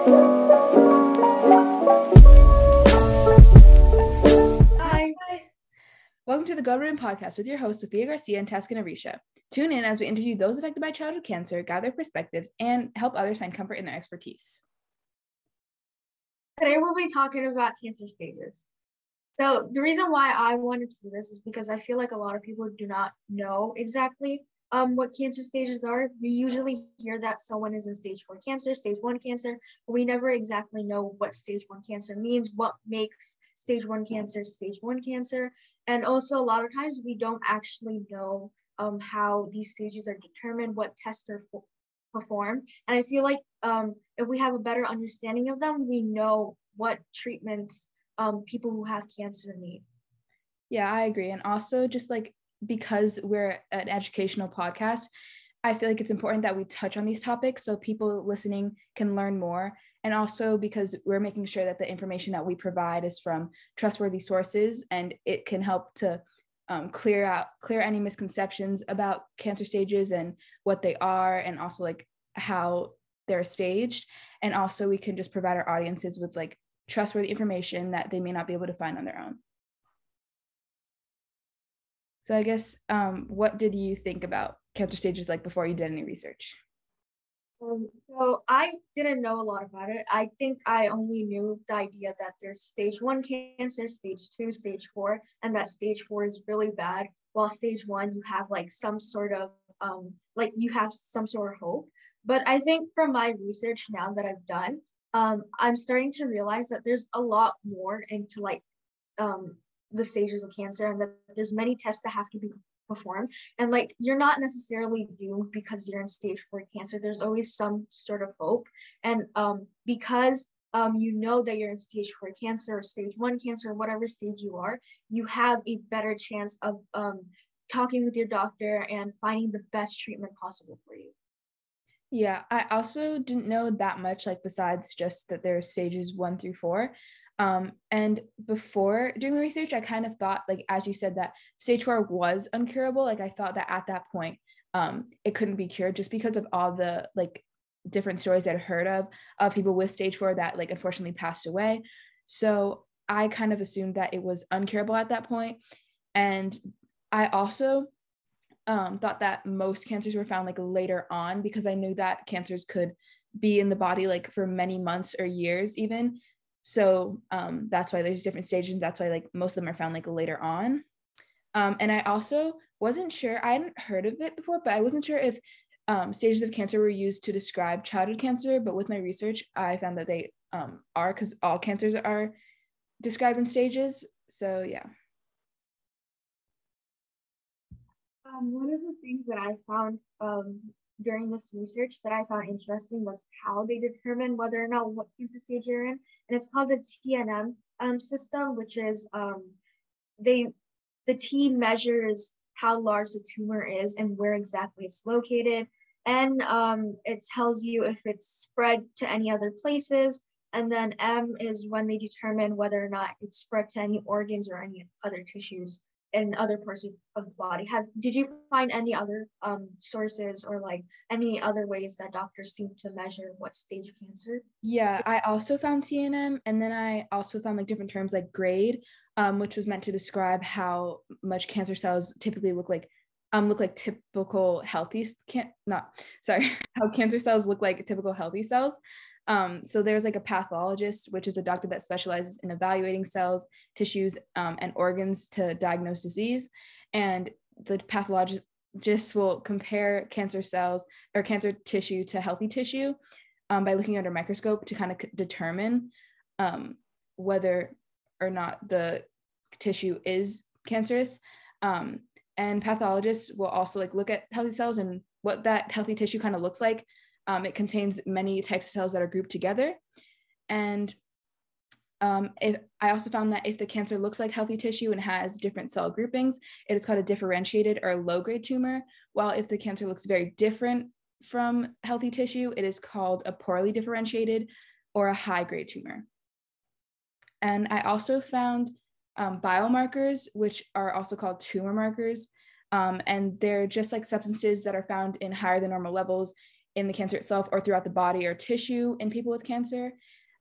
Hi. Welcome to the Government Podcast with your hosts, Sophia Garcia and Taskin and Sophia. Tune in as we interview those affected by childhood cancer, gather perspectives, and help others find comfort in their expertise. Today we'll be talking about cancer stages. So the reason why I wanted to do this is because I feel like a lot of people do not know exactly what cancer stages are. We usually hear that someone is in stage 4 cancer, stage 1 cancer, but we never exactly know what stage 1 cancer means, what makes stage 1 cancer. And also a lot of times we don't actually know how these stages are determined, what tests are performed. And I feel like if we have a better understanding of them, we know what treatments people who have cancer need. Yeah, I agree. And also just like because we're an educational podcast, I feel like it's important that we touch on these topics so people listening can learn more. And also because we're making sure that the information that we provide is from trustworthy sources, and it can help to clear any misconceptions about cancer stages and what they are, and also like how they're staged. And also we can just provide our audiences with like trustworthy information that they may not be able to find on their own. So I guess, what did you think about cancer stages like before you did any research? So I didn't know a lot about it. I think I only knew the idea that there's stage 1 cancer, stage 2, stage 4, and that stage 4 is really bad, while stage 1 you have like some sort of you have some sort of hope. But I think from my research now that I've done, I'm starting to realize that there's a lot more into like the stages of cancer, and that there's many tests that have to be performed, and like you're not necessarily doomed because you're in stage 4 cancer. There's always some sort of hope, and because you know that you're in stage 4 cancer or stage 1 cancer, whatever stage you are, you have a better chance of talking with your doctor and finding the best treatment possible for you. Yeah, I also didn't know that much, like besides just that there's stages 1 through 4. And before doing the research, I kind of thought, like, as you said, that stage 4 was uncurable. Like I thought that at that point, it couldn't be cured just because of all the like different stories I'd heard of people with stage 4 that like unfortunately passed away. So I kind of assumed that it was uncurable at that point. And I also thought that most cancers were found like later on, because I knew that cancers could be in the body like for many months or years even. So that's why there's different stages. That's why like most of them are found like later on. And I also wasn't sure, I hadn't heard of it before, but I wasn't sure if stages of cancer were used to describe childhood cancer. But with my research, I found that they are, because all cancers are described in stages. So yeah. One of the things that I found during this research that I found interesting was how they determine whether or not what cancer stage you're in, and it's called the Tnm system, which is the T measures how large the tumor is and where exactly it's located, and it tells you if it's spread to any other places, and then M is when they determine whether or not it's spread to any organs or any other tissues in other parts of the body. Did you find any other sources or like any other ways that doctors seem to measure what stage of cancer? Yeah, I also found TNM, and then I also found like different terms like grade, which was meant to describe how much cancer cells typically look like typical healthy how cancer cells look like typical healthy cells. So there's like a pathologist, which is a doctor that specializes in evaluating cells, tissues, and organs to diagnose disease. And the pathologist will compare cancer cells or cancer tissue to healthy tissue by looking under a microscope to kind of determine whether or not the tissue is cancerous. And pathologists will also like look at healthy cells and what that healthy tissue kind of looks like. It contains many types of cells that are grouped together. And I also found that if the cancer looks like healthy tissue and has different cell groupings, it is called a differentiated or low-grade tumor. While if the cancer looks very different from healthy tissue, it is called a poorly differentiated or a high-grade tumor. And I also found biomarkers, which are also called tumor markers. And they're just like substances that are found in higher than normal levels in the cancer itself or throughout the body or tissue in people with cancer.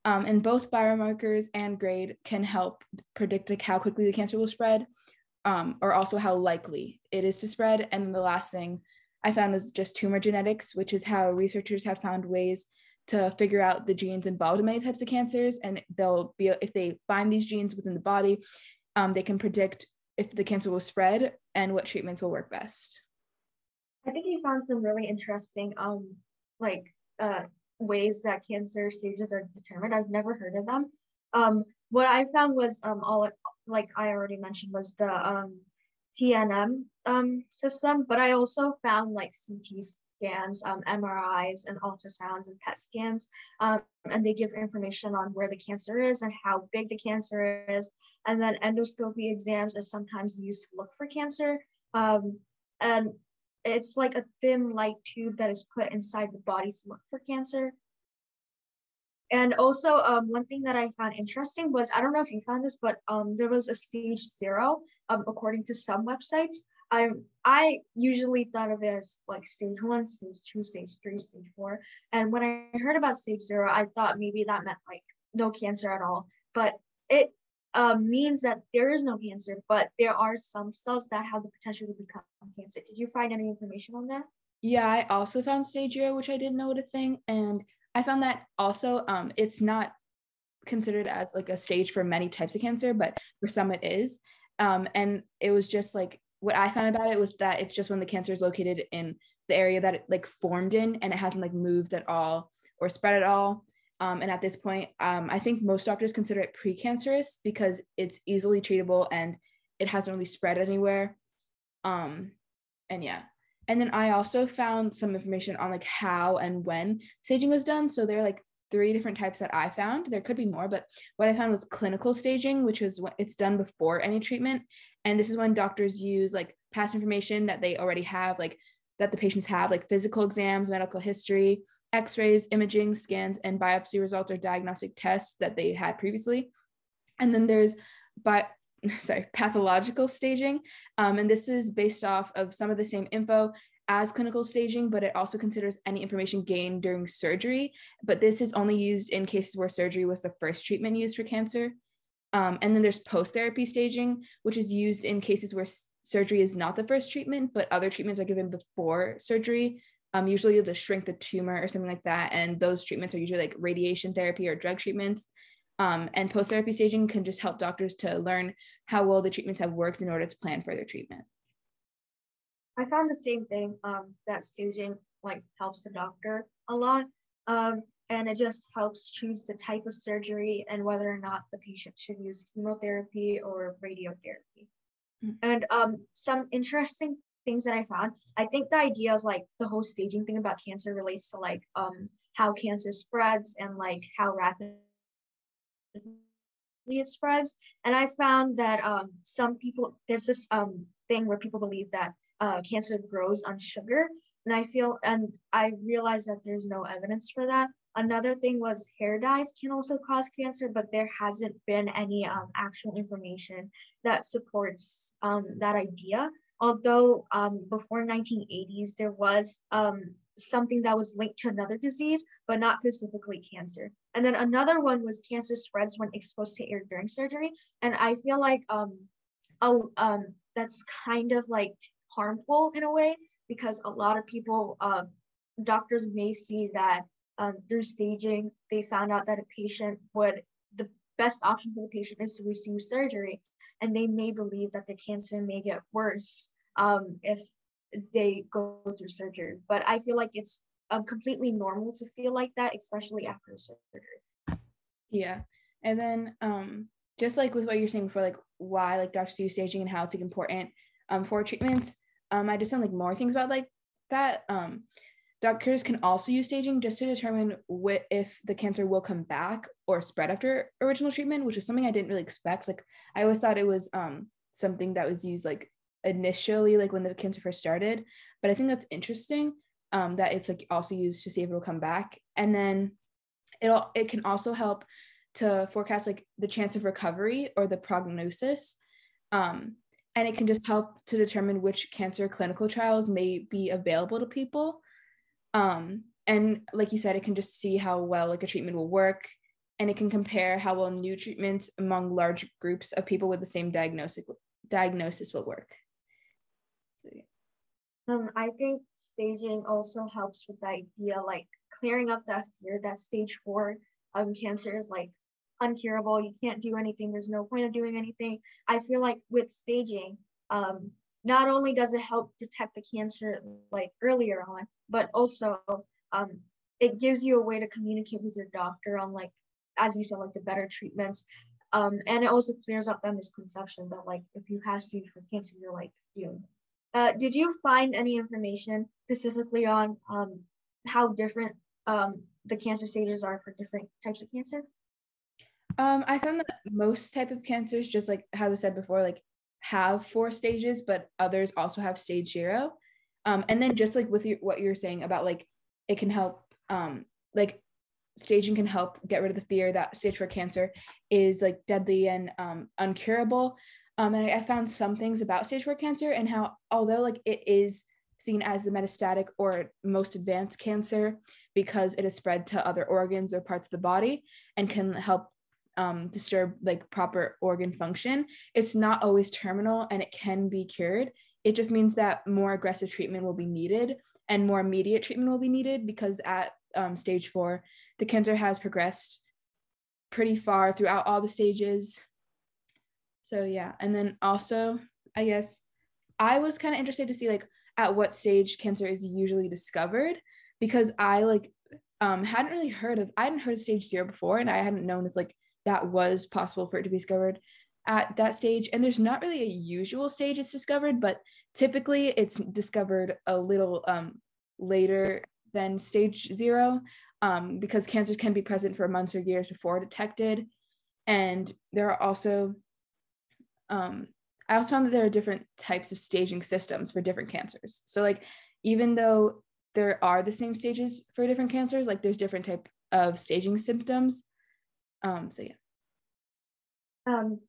And both biomarkers and grade can help predict like how quickly the cancer will spread, or also how likely it is to spread. And the last thing I found was just tumor genetics, which is how researchers have found ways to figure out the genes involved in many types of cancers. And they'll be, if they find these genes within the body, they can predict if the cancer will spread and what treatments will work best. I think you found some really interesting like ways that cancer stages are determined. I've never heard of them. What I found was all like I already mentioned was the Tnm system, but I also found like CT scans, MRIs, and ultrasounds and PET scans, and they give information on where the cancer is and how big the cancer is. And then endoscopy exams are sometimes used to look for cancer, and it's like a thin light tube that is put inside the body to look for cancer. And also, one thing that I found interesting was, I don't know if you found this, but there was a stage 0, according to some websites. I usually thought of it as like stage 1, stage 2, stage 3, stage 4. And when I heard about stage 0, I thought maybe that meant like no cancer at all. But it means that there is no cancer, but there are some cells that have the potential to become cancer. Did you find any information on that? Yeah, I also found stage 0, which I didn't know what a thing. And I found that also it's not considered as like a stage for many types of cancer, but for some it is. And it was just like, what I found about it was that it's just when the cancer is located in the area that it like formed in and it hasn't like moved at all or spread at all. And at this point, I think most doctors consider it precancerous because it's easily treatable and it hasn't really spread anywhere. And yeah. And then I also found some information on like how and when staging is done. So there are like 3 different types that I found. There could be more, but what I found was clinical staging, which is when it's done before any treatment. And this is when doctors use like past information that they already have, like that the patients have, like physical exams, medical history, x-rays, imaging, scans, and biopsy results or diagnostic tests that they had previously. And then there's pathological staging. And this is based off of some of the same info as clinical staging, but it also considers any information gained during surgery. But this is only used in cases where surgery was the first treatment used for cancer. And then there's post-therapy staging, which is used in cases where surgery is not the first treatment, but other treatments are given before surgery, usually to shrink the tumor or something like that. And those treatments are usually like radiation therapy or drug treatments. And post-therapy staging can just help doctors to learn how well the treatments have worked in order to plan further treatment. I found the same thing, that staging like helps the doctor a lot. And it just helps choose the type of surgery and whether or not the patient should use chemotherapy or radiotherapy. Mm-hmm. And some interesting things that I found, I think the idea of like the whole staging thing about cancer relates to like how cancer spreads and like how rapidly it spreads. And I found that some people, there's this thing where people believe that cancer grows on sugar. And I realized that there's no evidence for that. Another thing was hair dyes can also cause cancer, but there hasn't been any actual information that supports that idea. Although before 1980s, there was something that was linked to another disease, but not specifically cancer. And then another one was cancer spreads when exposed to air during surgery. And I feel like that's kind of like harmful in a way, because a lot of people, doctors may see that through staging, they found out that the best option for the patient is to receive surgery. And they may believe that the cancer may get worse if they go through surgery. But I feel like it's completely normal to feel like that, especially after surgery. Yeah. And then just like with what you're saying before, like why like doctors use staging and how it's like important for treatments, I just found like more things about like that. Doctors can also use staging just to determine if the cancer will come back or spread after original treatment, which is something I didn't really expect. Like I always thought it was something that was used like initially, like when the cancer first started. But I think that's interesting that it's like also used to see if it will come back. And then it can also help to forecast like the chance of recovery or the prognosis. And it can just help to determine which cancer clinical trials may be available to people. And like you said, it can just see how well like a treatment will work, and it can compare how well new treatments among large groups of people with the same diagnosis will work. So, yeah. I think staging also helps with the idea, like clearing up that fear that stage 4 cancer is like uncurable. You can't do anything. There's no point of doing anything. I feel like with staging, not only does it help detect the cancer like earlier on, but also um, it gives you a way to communicate with your doctor on like, as you said, like the better treatments. And it also clears up that misconception that like if you have stage 4 cancer, you're like doomed. Did you find any information specifically on how different the cancer stages are for different types of cancer? I found that most type of cancers, just like how I said before, like have 4 stages, but others also have stage 0. And then just like with what you're saying about like it can help, like staging can help get rid of the fear that stage 4 cancer is like deadly and uncurable. And I found some things about stage 4 cancer and how, although like it is seen as the metastatic or most advanced cancer because it is spread to other organs or parts of the body and can help disturb like proper organ function, it's not always terminal and it can be cured. It just means that more aggressive treatment will be needed and more immediate treatment will be needed because at stage 4, the cancer has progressed pretty far throughout all the stages. So yeah, and then also, I guess I was kind of interested to see like at what stage cancer is usually discovered because I like I hadn't heard of stage 0 before, and I hadn't known if like that was possible for it to be discovered at that stage. And there's not really a usual stage it's discovered, but typically it's discovered a little later than stage 0 because cancers can be present for months or years before detected. And there are also I also found that there are different types of staging systems for different cancers. So like even though there are the same stages for different cancers, like there's different type of staging symptoms. So yeah. Um,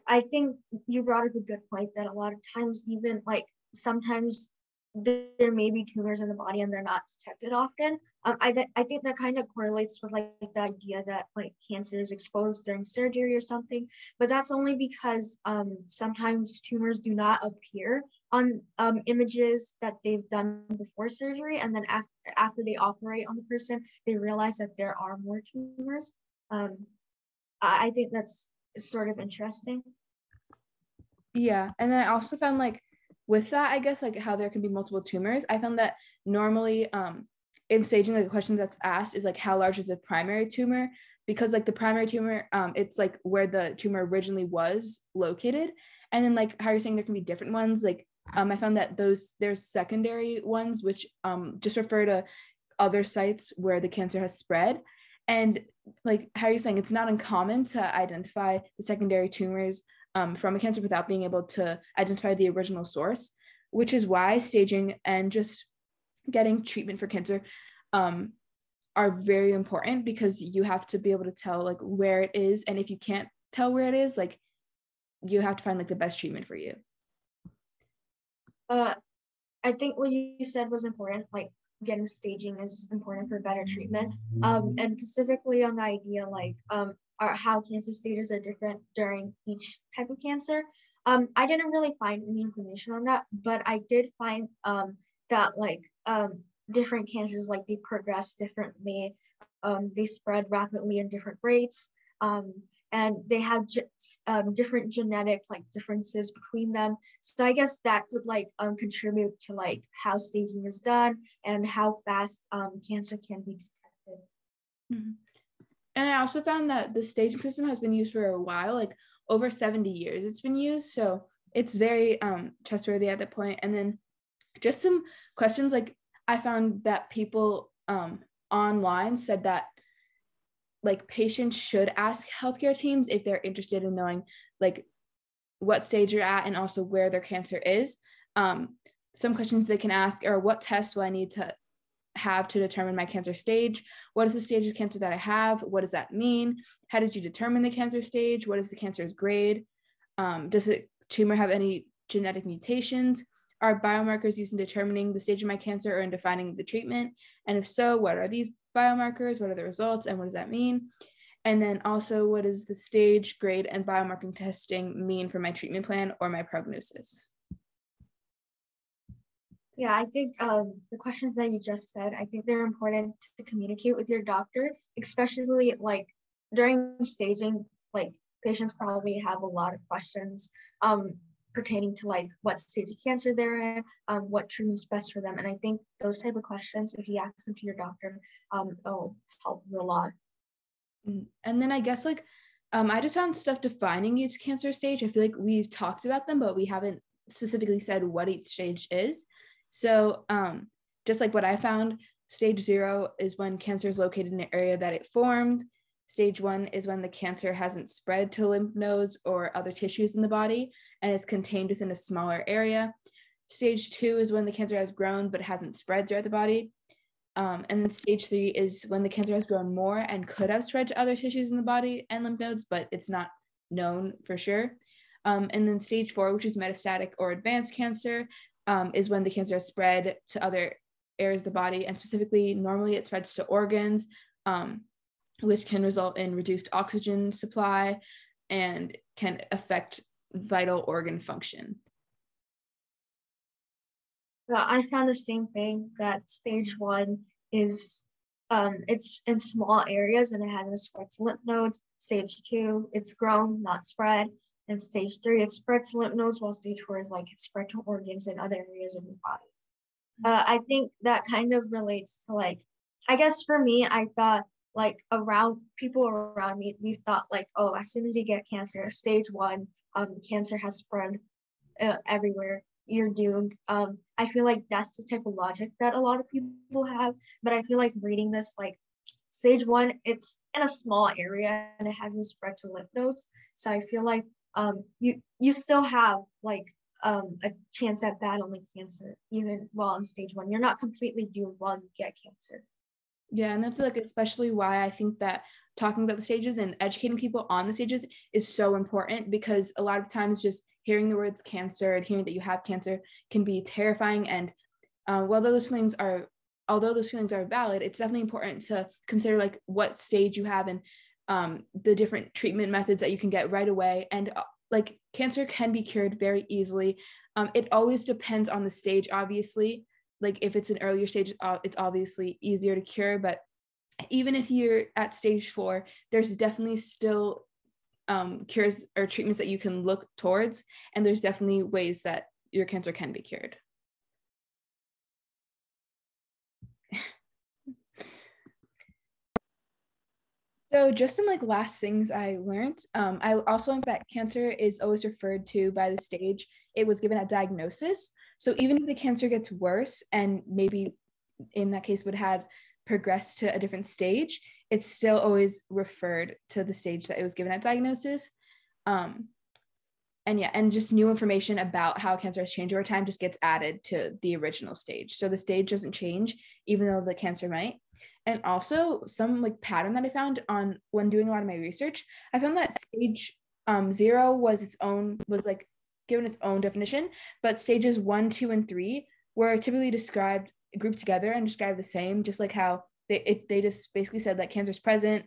I think you brought up a good point that a lot of times, even like sometimes there may be tumors in the body and they're not detected often. I think that kind of correlates with like the idea that like cancer is exposed during surgery or something, but that's only because sometimes tumors do not appear on images that they've done before surgery, and then after they operate on the person, they realize that there are more tumors. I think that's sort of interesting. Yeah. And then I also found like with that, I guess like how there can be multiple tumors, I found that normally in staging, like the question that's asked is like how large is the primary tumor? Because like the primary tumor, it's like where the tumor originally was located. And then like how you're saying there can be different ones, like I found that there's secondary ones which just refer to other sites where the cancer has spread. And like how you're saying, it's not uncommon to identify the secondary tumors from a cancer without being able to identify the original source, which is why staging and just getting treatment for cancer are very important because you have to be able to tell like where it is. And if you can't tell where it is, like you have to find like the best treatment for you. I think what you said was important, like getting staging is important for better treatment. And specifically on the idea like how cancer stages are different during each type of cancer. I didn't really find any information on that, but I did find that like different cancers like they progress differently, they spread rapidly in different rates. And they have different genetic like differences between them. So I guess that could like contribute to like how staging is done and how fast cancer can be detected. Mm-hmm. And I also found that the staging system has been used for a while, like over 70 years it's been used. So it's very trustworthy at that point. And then just some questions, like I found that people online said that like patients should ask healthcare teams if they're interested in knowing like what stage you're at and also where their cancer is. Some questions they can ask are what tests will I need to have to determine my cancer stage? What is the stage of cancer that I have? What does that mean? How did you determine the cancer stage? What is the cancer's grade? Does the tumor have any genetic mutations? are biomarkers used in determining the stage of my cancer or in defining the treatment? And if so, what are these biomarkers? What are the results? And what does that mean? And then also, what does the stage, grade, and biomarking testing mean for my treatment plan or my prognosis? Yeah, I think the questions that you just said, I think they're important to communicate with your doctor, especially like during staging, like patients probably have a lot of questions pertaining to like what stage of cancer they're in, what treatment's best for them. And I think those type of questions, if you ask them to your doctor, it'll help you a lot. And then I guess like I just found stuff defining each cancer stage. I feel like we've talked about them, but we haven't specifically said what each stage is. So just like what I found, stage 0 is when cancer is located in an area that it formed. Stage 1 is when the cancer hasn't spread to lymph nodes or other tissues in the body, and it's contained within a smaller area. Stage 2 is when the cancer has grown but hasn't spread throughout the body. And then stage 3 is when the cancer has grown more and could have spread to other tissues in the body and lymph nodes, but it's not known for sure. And then stage 4, which is metastatic or advanced cancer, is when the cancer has spread to other areas of the body, and specifically, normally it spreads to organs, which can result in reduced oxygen supply and can affect vital organ function. I found the same thing, that stage 1 is it's in small areas and it hasn't spread to lymph nodes. Stage 2, it's grown, not spread. And stage 3, it's spread to lymph nodes, while stage 4 is like it's spread to organs and other areas of the body. I think that kind of relates to like, I guess for me, I thought like people around me, we thought like, oh, as soon as you get cancer, stage 1, cancer has spread everywhere, you're doomed. I feel like that's the type of logic that a lot of people have, but I feel like reading this, like stage 1, it's in a small area and it hasn't spread to lymph nodes. So I feel like you still have like a chance at battling cancer even while in stage 1. You're not completely doomed while you get cancer. Yeah, and that's like especially why I think that talking about the stages and educating people on the stages is so important, because a lot of times just hearing the words cancer and hearing that you have cancer can be terrifying. And although those feelings are valid, it's definitely important to consider like what stage you have and the different treatment methods that you can get right away. And like cancer can be cured very easily. It always depends on the stage, obviously. Like if it's an earlier stage, it's obviously easier to cure. But even if you're at stage 4, there's definitely still cures or treatments that you can look towards. And there's definitely ways that your cancer can be cured. So just some like last things I learned. I also learned that cancer is always referred to by the stage it was given at diagnosis. So even if the cancer gets worse and maybe in that case would have progressed to a different stage, it's still always referred to the stage that it was given at diagnosis. And just new information about how cancer has changed over time just gets added to the original stage. So the stage doesn't change, even though the cancer might. And also some like pattern that I found on when doing a lot of my research, I found that stage 0 was like given its own definition, but stages 1, 2, and 3 were typically grouped together and described the same, just like how they just basically said that cancer is present.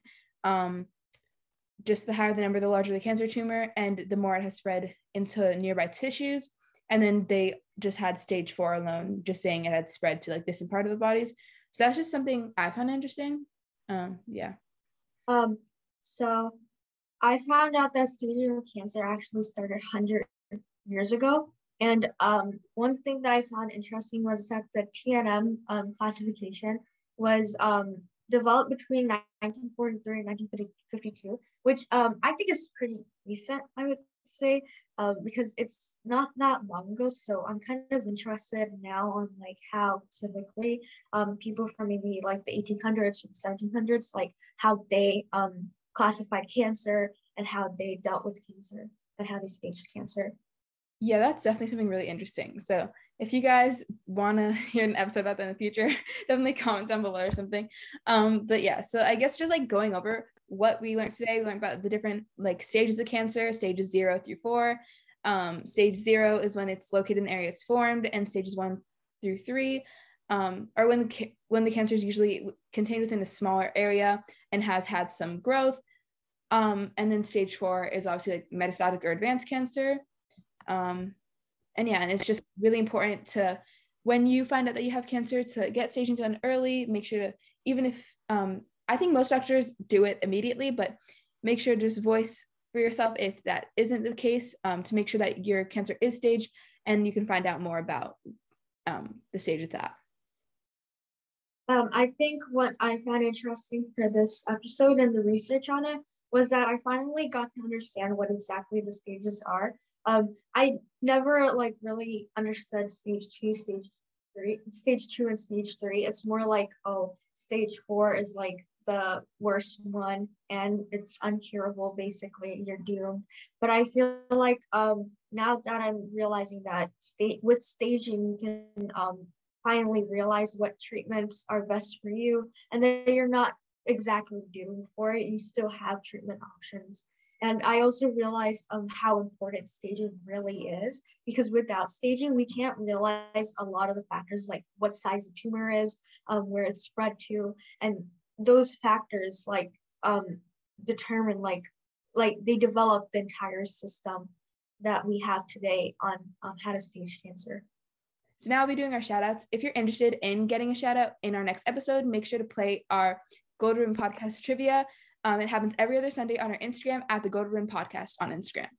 Just the higher the number, the larger the cancer tumor, and the more it has spread into nearby tissues. And then they just had stage 4 alone, just saying it had spread to like distant part of the bodies. So that's just something I found interesting. Yeah. So I found out that staging of cancer actually started 100 years ago. And one thing that I found interesting was that the Tnm classification was developed between 1943 and 1952, which I think is pretty recent, I would say, because it's not that long ago. So I'm kind of interested now on like how specifically people from maybe like the 1800s or the 1700s, like how they classified cancer and how they dealt with cancer and how they staged cancer. Yeah, that's definitely something really interesting. So if you guys want to hear an episode about that in the future, definitely comment down below or something. But yeah, so I guess just like going over what we learned today, we learned about the different like stages of cancer, stages 0 through 4. Stage 0 is when it's located in the area it's formed, and stages 1 through 3 are when the cancer is usually contained within a smaller area and has had some growth. And then stage 4 is obviously like metastatic or advanced cancer. And it's just really important to, when you find out that you have cancer, to get staging done early. Make sure to, even if I think most doctors do it immediately, but make sure to just voice for yourself if that isn't the case, to make sure that your cancer is staged and you can find out more about the stage it's at. I think what I found interesting for this episode and the research on it was that I finally got to understand what exactly the stages are. I never like really understood stage 2, stage 3, stage 2 and stage 3. It's more like, oh, stage 4 is like the worst one and it's uncurable, basically, you're doomed. But I feel like now that I'm realizing that with staging you can finally realize what treatments are best for you, and then you're not exactly doomed for it. You still have treatment options. And I also realized how important staging really is, because without staging, we can't realize a lot of the factors, like what size the tumor is, where it's spread to, and those factors like determine like they develop the entire system that we have today on how to stage cancer. So now I'll be doing our shout outs. If you're interested in getting a shout out in our next episode, make sure to play our Gold Room Podcast trivia. It happens every other Sunday on our Instagram at the Gold Room Podcast on Instagram.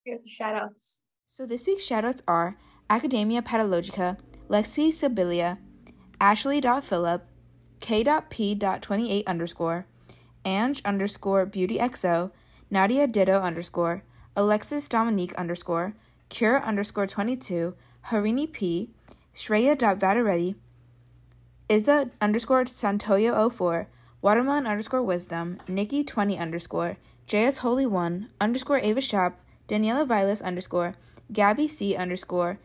Here's the shout outs. So this week's shout outs are Academia Pathologica, Lexi Sibilia, Ashley.Phillip, K.P.28_, Ange_BeautyXO, Nadia Ditto_, Alexis Dominique_, Cure_22, Harini P, Shreya.Vadaretti, Isa_Santoyo04, Watermelon_Wisdom, Nikki 20_, JS Holy One, _Ava Shop, Daniela Vilas_, Gabby C_,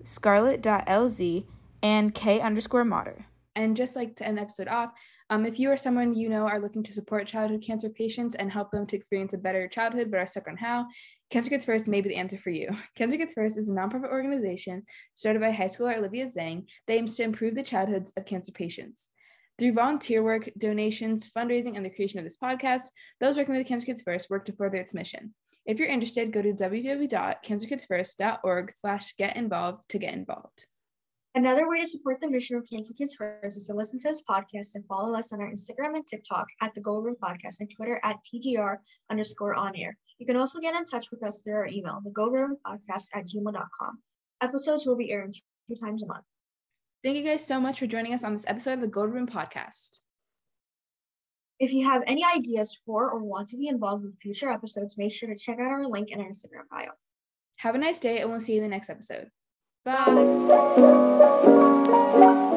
Scarlett.LZ, and K_Moder. And just like to end the episode off, if you or someone you know are looking to support childhood cancer patients and help them to experience a better childhood but are stuck on how, Cancer Kids First may be the answer for you. Cancer Kids First is a nonprofit organization started by high schooler Olivia Zhang that aims to improve the childhoods of cancer patients. Through volunteer work, donations, fundraising, and the creation of this podcast, those working with Cancer Kids First work to further its mission. If you're interested, go to www.cancerkidsfirst.org/get-involved to get involved. Another way to support the mission of Cancer Kids First is to listen to this podcast and follow us on our Instagram and TikTok at the Gold Room Podcast and Twitter at TGR_on-air. You can also get in touch with us through our email, thegoldroompodcast@gmail.com. Episodes will be airing 2 times a month. Thank you guys so much for joining us on this episode of the Gold Room Podcast. If you have any ideas for or want to be involved with future episodes, make sure to check out our link in our Instagram bio. Have a nice day, and we'll see you in the next episode. Bye. Bye.